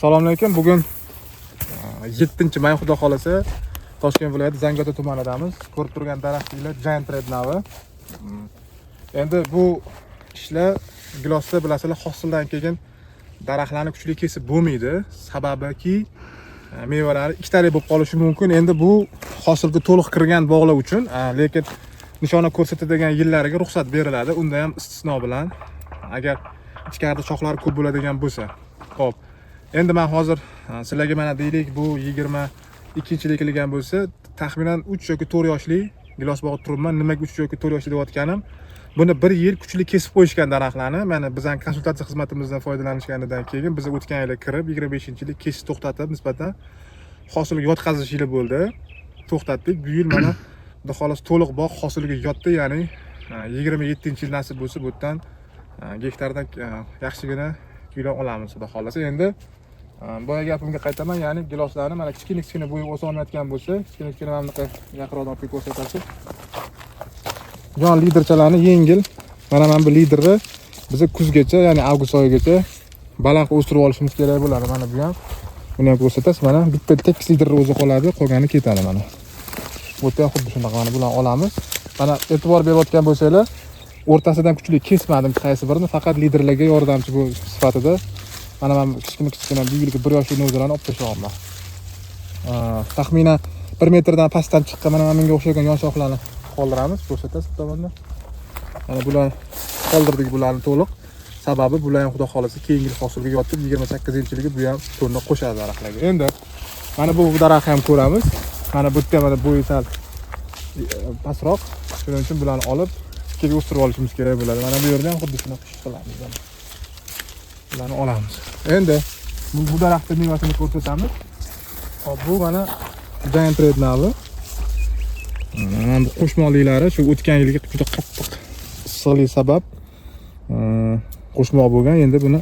Assalomu alaykum. Bugun 7-may xudo xolasa Toshkent viloyati Zangiota tumanidamiz. Ko'rib turgan daraxtlar Giant Red navi. Endi bu ishlar gilosda bilasizlar, hosildan keyin daraxtlarni kuchli kesib bo'lmaydi. Sababiki mevalari ikkitalik bo'lib qolishi mumkin. Endi bu hosilga to'liq kirgan bog'lar uchun, lekin nishona ko'rsatadigan yillariga ruxsat beriladi. Unda ham istisno bilan, agar ichkarida shoxlari ko'p bo'ladigan bo'lsa. Xo'p. Endi men hozir sizlarga mana deylik, bu 22-yil ekilgan bo'lsa, taxminan 3 yoki 4 yoshli gilos bog'ib turibman. Nimaga 3 yoki 4 yoshli deyotganim, buni 1 yil kuchli kesib qo'yishgan daraxtlarni, mana bizning konsultatsiya xizmatimizdan foydalanishganidan keyin biz o'tgan yil kirib 25-yilda kesish to'xtatib, nisbatan hosilga yotqazish yili bo'ldi. To'xtatdik. Bu yil mana xudo xolos to'liq bog' hosilga yotdi, ya'ni 27-yil nasib bo'lsa, bu yerdan gektardan yaxshigina kilo olamiz xudo xolasa. Endi boya gapimga qaytaman, ya'ni giloslarni mana kichkina bo'yi o'smayotgan bo'lsa, kichkina mana bunaqa yaqinroq olib ko'rsatasiz. Jon liderchalarni yengil, mana bu liderni biz kuzgacha, ya'ni avgust oyigacha baland o'stirib olishimiz kerak bo'ladi. Mana bu ham buni ham ko'rsatasiz. Mana bitta tekis liderni o'zi qoladi, qolgani ketadi mana. Bu yerda xuddi shunaqa mana bularni olamiz. Mana e'tibor berayotgan bo'lsanglar, o'rtasidan kuchli kesmadim qaysi birini, faqat liderlarga yordamchi bu sifatida. Mana men kichkina buyilga 1 yoshli o'zlarini olib tashlayapman. Taxminan 1 metrdan pastdan chiqqan mana menga o'xshagan yon shoxlarni qoldiramiz, ko'rsatasiz tomonda. Mana bular qoldirdik bularni to'liq. Sababi bular ham xudo xolasa keyingi hosilga yotib 28-yilga bu ham to'rni qo'shadi daraxtlarga. Endi mana bu daraxt ham ko'ramiz. Mana bu yerda mana bo'yi sal pastroq. Shuning uchun bularni olib ikkiga o'stirib olishimiz kerak bo'ladi. Mana bu yerda ham xuddi shunaqa ish qilamiz. Bularni olamiz. Endi bu daraxtning mevasini ko'rsatamiz. Hop, bu mana Giant Red navi. Mana bu qo'shmoqliklari shu o'tgan yilgi juda qattiq issiqlik sabab qo'shmoq bo'lgan. Endi buni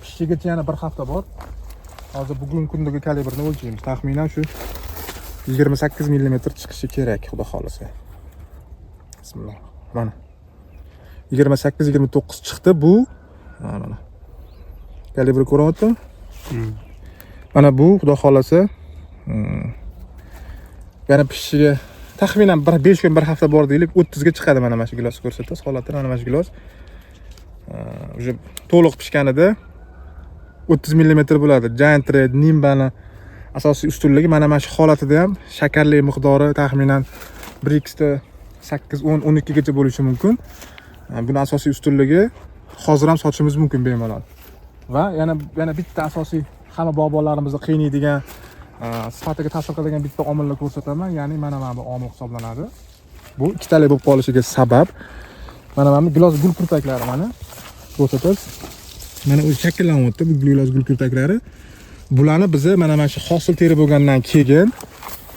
pishishigacha yana 1 hafta bor. Hozir bugungi kundagi kalibrni o'lchaymiz. Taxminan shu 28 mm chiqishi kerak, xudo xolasa. Bismillah. Mana 28-29 chiqdi bu. Mana. Kalibr ko'ryapsizmi? Mana bu xudo xolasa yana pishishiga taxminan 5 kun 1 hafta bor deylik, 30 ga chiqadi. Mana mana shu gilos ko'rsatasiz. Holatini mana shu gilos уже to'liq pishganida 30 mm bo'ladi. Giant Red Nimbani asosiy ustunligi mana shu holatida ham shakarli miqdori taxminan 1x da 8, 10, 12 gacha bo'lishi mumkin. Buni asosiy ustunligi hozir ham sotishimiz mumkin bemalol. Va yana bitta asosiy hamma bog'bonlarimizni qiynaydigan, sifatiga ta'sir qiladigan bitta omilni ko'rsataman. Ya'ni mana bu omil hisoblanadi. Bu ikkitalik bo'lib qolishiga sabab mana bu gilos gul kurtaklari mana ko'rsatasiz. Mana o'zi shakllanyapti bu gilos gul kurtaklari. Bularni biz mana shu hosil terib bo'lgandan keyin,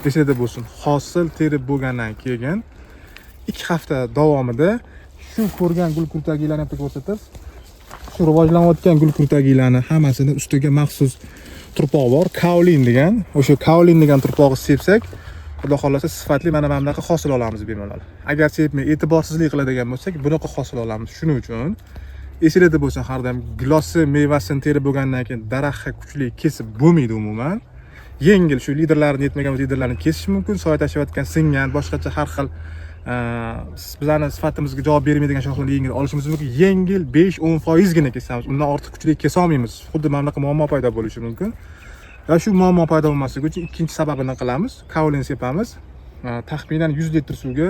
esida bo'lsin, hosil terib bo'lgandan keyin 2 hafta davomida shu ko'rgan gul kurtagilarni ham ko'rsatasiz. Shu rivojlanayotgan gul kurtagilarni hammasini ustiga maxsus turpoq bor, kaolin degan. O'sha kaolin degan turpog'i sepsak, xudo xolasa sifatli mana bunaqa hosil olamiz bemalol. Agar sepmay e'tiborsizlik qiladigan bo'lsak, bunaqa hosil olamiz. Shuning uchun esingizda bo'lsin, har doim gilosi mevasini terib bo'lgandan keyin daraxtga kuchli kesib bo'lmaydi umuman. Yengil shu liderlarni yetmagan liderlarni kesish mumkin. Soya tashlayotgan, singan, boshqacha har xil bizlarning sifatimizga javob bermaydigan shoxlarni yengil olishimiz mumkin. Yengil 5-10% gina kesamiz. Undan ortiq kuchli kesa olmaymiz. Xuddi mana bunaqa muammo paydo bo'lishi mumkin. Va shu muammo paydo bo'lmasligi uchun ikkinchi sababini qilamiz. Kaolin sepamiz. Taxminan 100 litr suvga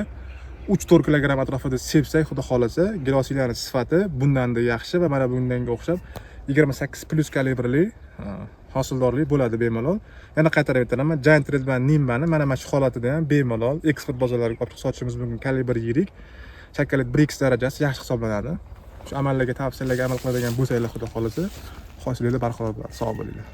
3-4 kilogramm atrofida sepsak, xudo xolasa, giloslarning sifati bundan-da yaxshi va mana bundanga o'xshab 28+ kalibrli hosildorlik bo'ladi bemalol. Yana qaytarib aytaman, Giant Red va Nimbani mana shu holatida ham bemalol eksport bozorlariga olib sotishimiz mumkin. Kalibr yirik, shakarlik 1x darajasi yaxshi hisoblanadi. Shu amallarga, tavsiyalarga amal qiladigan bo'lsanglar, xudo xolasa, hosilingiz barqaror bo'ladi. Sog' bo'linglar.